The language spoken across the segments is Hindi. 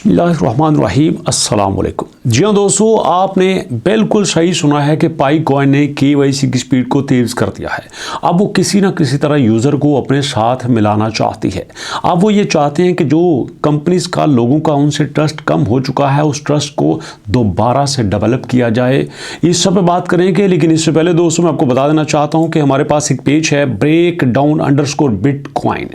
बिस्मिल्लाहिर्रहमानिर्रहीम अस्सलाम वालेकुम। जी हाँ दोस्तों, आपने बिल्कुल सही सुना है कि पाई कॉइन ने KYC की स्पीड को तेज़ कर दिया है। अब वो किसी ना किसी तरह यूज़र को अपने साथ मिलाना चाहती है। अब वो ये चाहते हैं कि जो कंपनीज का लोगों का उनसे ट्रस्ट कम हो चुका है, उस ट्रस्ट को दोबारा से डेवलप किया जाए। इस सब पे बात करेंगे, लेकिन इससे पहले दोस्तों मैं आपको बता देना चाहता हूँ कि हमारे पास एक पेज है breakdown_bitcoin।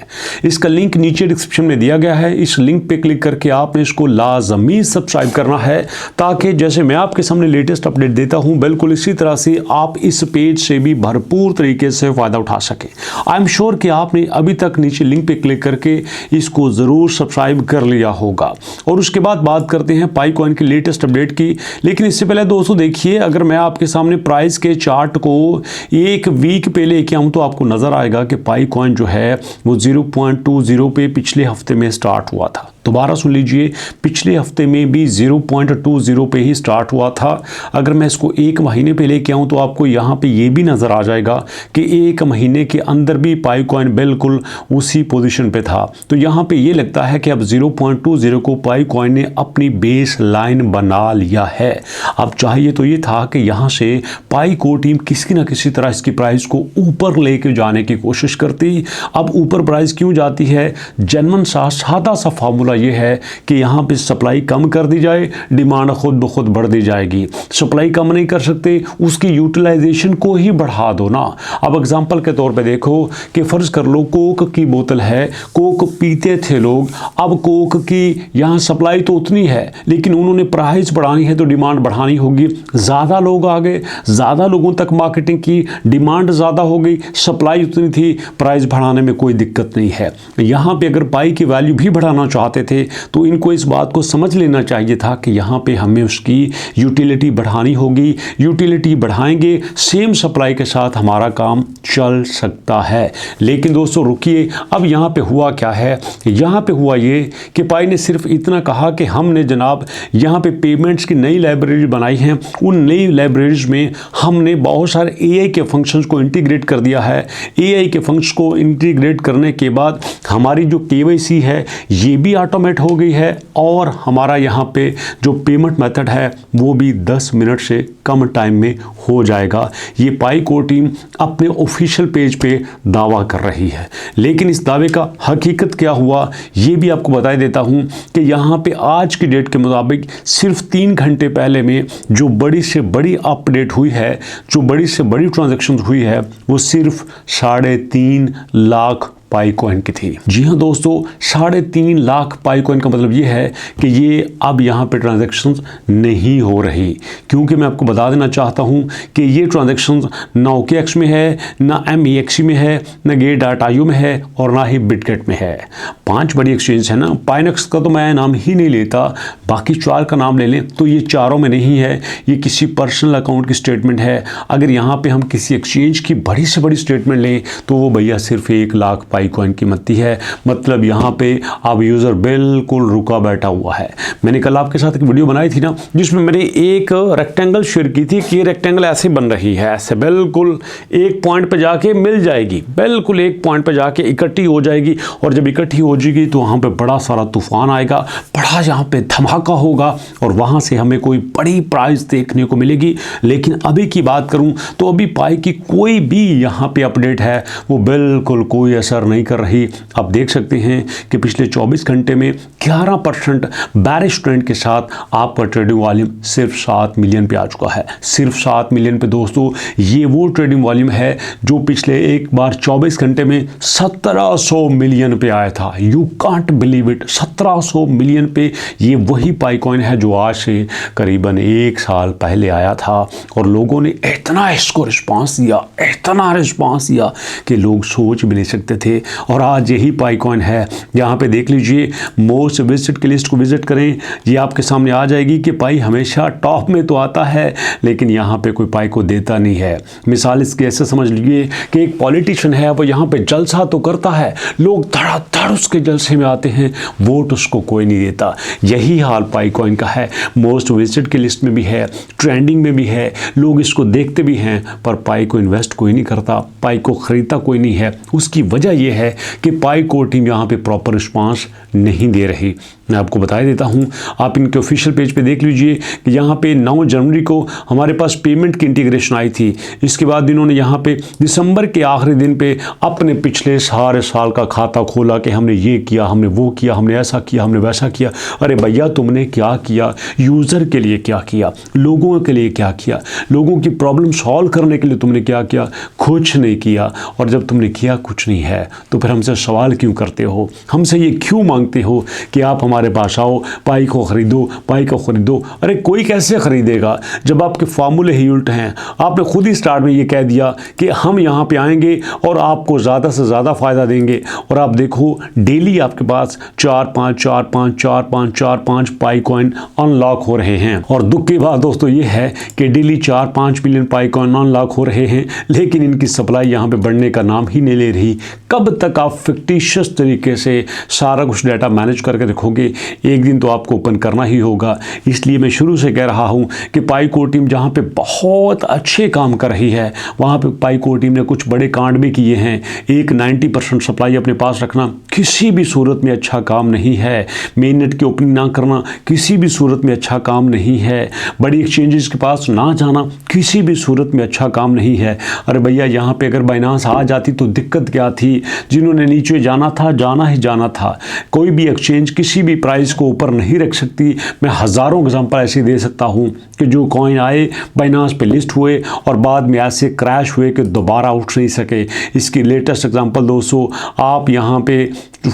इसका लिंक नीचे डिस्क्रिप्शन में दिया गया है। इस लिंक पे क्लिक करके आपने इसको लाजमी सब्सक्राइब करना है, ताकि जैसे मैं आपके सामने लेटेस्ट अपडेट देता हूं, बिल्कुल इसी तरह से आप इस पेज से भी भरपूर तरीके से फ़ायदा उठा सकें। आई एम श्योर कि आपने अभी तक नीचे लिंक पे क्लिक करके इसको ज़रूर सब्सक्राइब कर लिया होगा। और उसके बाद बात करते हैं पाई कॉइन की लेटेस्ट अपडेट की। लेकिन इससे पहले दोस्तों देखिए, अगर मैं आपके सामने प्राइस के चार्ट को एक वीक पे लेके आऊँ तो आपको नज़र आएगा कि पाई कॉइन जो है वो 0.20 पे पिछले हफ्ते में स्टार्ट हुआ था। दोबारा सुन लीजिए, पिछले हफ्ते में भी 0.20 पे ही स्टार्ट हुआ था। अगर मैं इसको एक महीने पे लेके आऊँ तो आपको यहाँ पे ये भी नज़र आ जाएगा कि एक महीने के अंदर भी पाई कॉइन बिल्कुल उसी पोजीशन पे था। तो यहाँ पे ये लगता है कि अब 0.20 को पाई कॉइन ने अपनी बेस लाइन बना लिया है। अब चाहिए तो ये था कि यहाँ से पाई को टीम किसी न किसी तरह इसकी प्राइस को ऊपर लेके जाने की कोशिश करती। अब ऊपर प्राइस क्यों जाती है? जेन्युइन सा सादा सा फार्मूला ये है कि यहाँ पे सप्लाई कम कर दी जाए, डिमांड खुद ब खुद बढ़ दी जाएगी। सप्लाई कम नहीं कर सकते, उसकी यूटिलाइजेशन को ही बढ़ा दो ना। अब एग्जांपल के तौर पे देखो कि फर्ज कर लो कोक की बोतल है, कोक पीते थे लोग। अब कोक की यहाँ सप्लाई तो उतनी है, लेकिन उन्होंने प्राइस बढ़ानी है तो डिमांड बढ़ानी होगी। ज़्यादा लोग आ गए, ज़्यादा लोगों तक मार्केटिंग की, डिमांड ज़्यादा हो गई, सप्लाई उतनी थी, प्राइस बढ़ाने में कोई दिक्कत नहीं है। यहाँ पे अगर पाई की वैल्यू भी बढ़ाना चाहते थे तो इनको इस बात को समझ लेना चाहिए था कि यहाँ पे हमें उसकी यूटिलिटी बढ़ानी होगी। यूटिलिटी बढ़ाएंगे, सेम सप्लाई के साथ हमारा काम चल सकता है। लेकिन दोस्तों रुकिए, अब यहाँ पे हुआ क्या है? यहाँ पे हुआ ये कि पाई ने सिर्फ इतना कहा कि हमने जनाब यहाँ पे पेमेंट्स की नई लाइब्रेरी बनाई है। उन नई लाइब्रेरीज में हमने बहुत सारे AI के फंक्शंस को इंटीग्रेट कर दिया है। AI के फंक्शन को इंटीग्रेट करने के बाद हमारी जो KYC है ये भी ऑटोमेट हो गई है, और हमारा यहाँ पे जो पेमेंट मेथड है वो भी 10 मिनट से कम टाइम में हो जाएगा। ये पाई को टीम अपने ऑफिशियल पेज पे दावा कर रही है। लेकिन इस दावे का हकीकत क्या हुआ ये भी आपको बता देता हूँ कि यहाँ पे आज की डेट के मुताबिक सिर्फ 3 घंटे पहले में जो बड़ी से बड़ी अपडेट हुई है, जो बड़ी से बड़ी ट्रांजैक्शन हुई है, वो सिर्फ 3.5 लाख पाई कॉइन की थी। जी हाँ दोस्तों, 3.5 लाख पाई कॉइन का मतलब ये है कि ये अब यहाँ पे ट्रांजैक्शंस नहीं हो रही, क्योंकि मैं आपको बता देना चाहता हूँ कि ये ट्रांजैक्शंस ना OKX में है, ना MEXC में है, ना Gate.io में है, और ना ही बिटगेट में है। 5 बड़ी एक्सचेंज है ना। पाइनेक्स का तो मैं नाम ही नहीं लेता, बाकी 4 का नाम ले लें तो ये चारों में नहीं है। ये किसी पर्सनल अकाउंट की स्टेटमेंट है। अगर यहाँ पे हम किसी एक्सचेंज की बड़ी से बड़ी स्टेटमेंट लें तो वो भैया सिर्फ 1 लाख पाई कॉइन की मत्ती है। मतलब यहाँ पे अब यूज़र बिल्कुल रुका बैठा हुआ है। मैंने कल आपके साथ एक वीडियो बनाई थी ना, जिसमें मैंने एक रेक्टेंगल शेयर की थी कि ये रेक्टेंगल ऐसे बन रही है, ऐसे बिल्कुल एक पॉइंट पे जाके मिल जाएगी, बिल्कुल एक पॉइंट पे जाके इकट्ठी हो जाएगी, और जब इकट्ठी हो जाएगी तो वहाँ पे बड़ा सारा तूफान आएगा, बड़ा यहाँ पे धमाका होगा, और वहाँ से हमें कोई बड़ी प्राइस देखने को मिलेगी। लेकिन अभी की बात करूँ तो अभी पाई की कोई भी यहाँ पे अपडेट है वो बिल्कुल कोई असर नहीं कर रही। आप देख सकते हैं कि पिछले 24 घंटे में 11% बेरिश ट्रेंड के साथ आपका ट्रेडिंग वॉल्यूम सिर्फ 7 मिलियन पे आ चुका है। सिर्फ 7 मिलियन पे दोस्तों, ये वो ट्रेडिंग वॉल्यूम है जो पिछले एक बार 24 घंटे में 1700 मिलियन पे आया था। You can't believe it, 1700 million पे ये वही पाई कॉइन है जो आज से करीबन 1 साल पहले आया था, और लोगों ने इतना इसको रिस्पॉन्स दिया, इतना रिस्पॉन्स दिया कि लोग सोच भी नहीं सकते थे। और आज यही पाई कॉइन है। यहाँ पे देख लीजिए, मोस्ट विजिट की लिस्ट को विजिट करें, ये आपके सामने आ जाएगी कि पाई हमेशा टॉप में तो आता है, लेकिन यहाँ पे कोई पाई को देता नहीं है। मिसाल इसकी ऐसे समझ लीजिए कि एक पॉलिटिशियन है, वो यहाँ पे जलसा तो करता है, लोग धड़ाधड़ उसके जलसे में आते हैं, वोट उसको कोई नहीं देता। यही हाल पाई कॉइन का है। मोस्ट विजिट की लिस्ट में भी है, ट्रेंडिंग में भी है, लोग इसको देखते भी हैं, पर पाई को इन्वेस्ट कोई नहीं करता, पाई को खरीदता कोई नहीं है। उसकी वजह यह ये है कि पाई कोर टीम यहाँ पे प्रॉपर रिस्पांस नहीं दे रही। मैं आपको बता देता हूँ, आप इनके ऑफिशियल पेज पे देख लीजिए कि यहाँ पे 9 जनवरी को हमारे पास पेमेंट की इंटीग्रेशन आई थी। इसके बाद इन्होंने यहाँ पे दिसंबर के आखिरी दिन पे अपने पिछले सारे साल का खाता खोला कि हमने ये किया, हमने वो किया, हमने ऐसा किया, हमने वैसा किया। अरे भैया, तुमने क्या किया? यूज़र के लिए क्या किया? लोगों के लिए क्या किया? लोगों की प्रॉब्लम सॉल्व करने के लिए तुमने क्या किया? कुछ नहीं किया। और जब तुमने किया कुछ नहीं है तो फिर हमसे सवाल क्यों करते हो? हमसे ये क्यों मांगते हो कि आप हमारे पास आओ, पाई को खरीदो, पाई को खरीदो? अरे कोई कैसे खरीदेगा जब आपके फार्मूले ही उल्ट हैं? आपने खुद ही स्टार्ट में ये कह दिया कि हम यहाँ पे आएंगे और आपको ज़्यादा से ज़्यादा फ़ायदा देंगे, और आप देखो डेली आपके पास 4-5 पाई कॉइन अनलॉक हो रहे हैं। और दुख की बात दोस्तों ये है कि डेली 4-5 मिलियन पाई कॉइन अनलॉक हो रहे हैं, लेकिन इनकी सप्लाई यहाँ पे बढ़ने का नाम ही नहीं ले रही। कब तक आप फिक्टिशियस तरीके से सारा कुछ डाटा मैनेज करके रखोगे? एक दिन तो आपको ओपन करना ही होगा। इसलिए मैं शुरू से कह रहा हूँ कि पाई कोर टीम जहाँ पे बहुत अच्छे काम कर रही है, वहाँ पे पाई कोर टीम ने कुछ बड़े कांड भी किए हैं। एक 90% सप्लाई अपने पास रखना किसी भी सूरत में अच्छा काम नहीं है। मेन नेट की ओपनिंग ना करना किसी भी सूरत में अच्छा काम नहीं है। बड़ी एक्सचेंजेस के पास ना जाना किसी भी सूरत में अच्छा काम नहीं है। अरे भैया, यहाँ पे अगर बाइनांस आ जाती तो दिक्कत क्या थी? जिन्होंने नीचे जाना था, जाना ही जाना था। कोई भी एक्सचेंज किसी भी प्राइस को ऊपर नहीं रख सकती। मैं हज़ारों एग्जांपल ऐसे दे सकता हूँ कि जो कॉइन आए, बाइनांस पे लिस्ट हुए और बाद में ऐसे क्रैश हुए कि दोबारा उठ नहीं सके। इसकी लेटेस्ट एग्जांपल दोस्तों आप यहाँ पे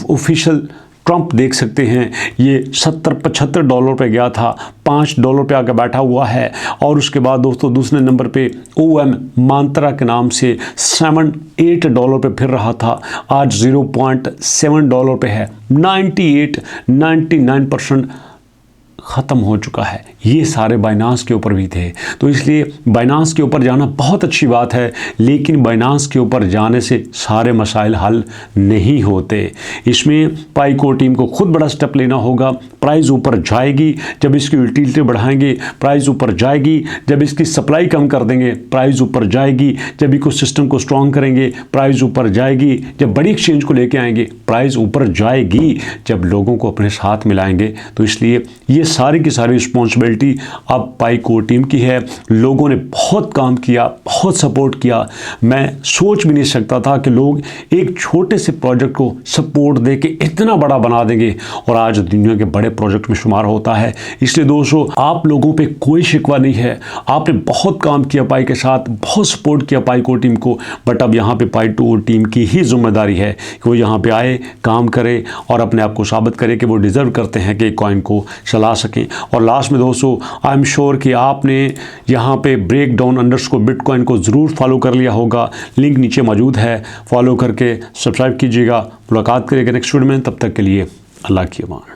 ऑफिशियल ट्रंप देख सकते हैं। ये $70-75 पे गया था, $5 पे आके बैठा हुआ है। और उसके बाद दोस्तों दूसरे नंबर पे OM मांत्रा के नाम से $7-8 पे फिर रहा था, आज $0.7 पे है। 99% ख़त्म हो चुका है। ये सारे बाइनांस के ऊपर भी थे। तो इसलिए बाइनांस के ऊपर जाना बहुत अच्छी बात है, लेकिन बाइनांस के ऊपर जाने से सारे मसाइल हल नहीं होते। इसमें पाई कोर टीम को खुद बड़ा स्टेप लेना होगा। प्राइस ऊपर जाएगी जब इसकी यूटिलिटी बढ़ाएंगे, प्राइस ऊपर जाएगी जब इसकी सप्लाई कम कर देंगे, प्राइस ऊपर जाएगी जब इकोसिस्टम को स्ट्रॉन्ग करेंगे, प्राइस ऊपर जाएगी जब बड़ी एक्सचेंज को लेके आएंगे, प्राइस ऊपर जाएगी जब लोगों को अपने साथ मिलाएंगे। तो इसलिए ये सारी की सारी रिस्पॉन्सिबिलिटी अब पाई कोर टीम की है। लोगों ने बहुत काम किया, बहुत सपोर्ट किया। मैं सोच भी नहीं सकता था कि लोग एक छोटे से प्रोजेक्ट को सपोर्ट दे के इतना बड़ा बना देंगे और आज दुनिया के बड़े प्रोजेक्ट में शुमार होता है। इसलिए दोस्तों आप लोगों पे कोई शिकवा नहीं है। आपने बहुत काम किया पाई के साथ, बहुत सपोर्ट किया पाई कोर टीम को, बट अब यहाँ पे पाई कोर टीम की ही जिम्मेदारी है कि वो यहाँ पे आए, काम करे और अपने आप को साबित करे कि वो डिज़र्व करते हैं कि कॉइन को चला सकें। और लास्ट में दोस्तों आई एम श्योर कि आपने यहाँ पे ब्रेक डाउन अंडरस्कोर बिटकॉइन को ज़रूर फॉलो कर लिया होगा। लिंक नीचे मौजूद है, फॉलो करके सब्सक्राइब कीजिएगा। मुलाकात करेंगे नेक्स्ट वीडियो में, तब तक के लिए अल्लाह की अमान।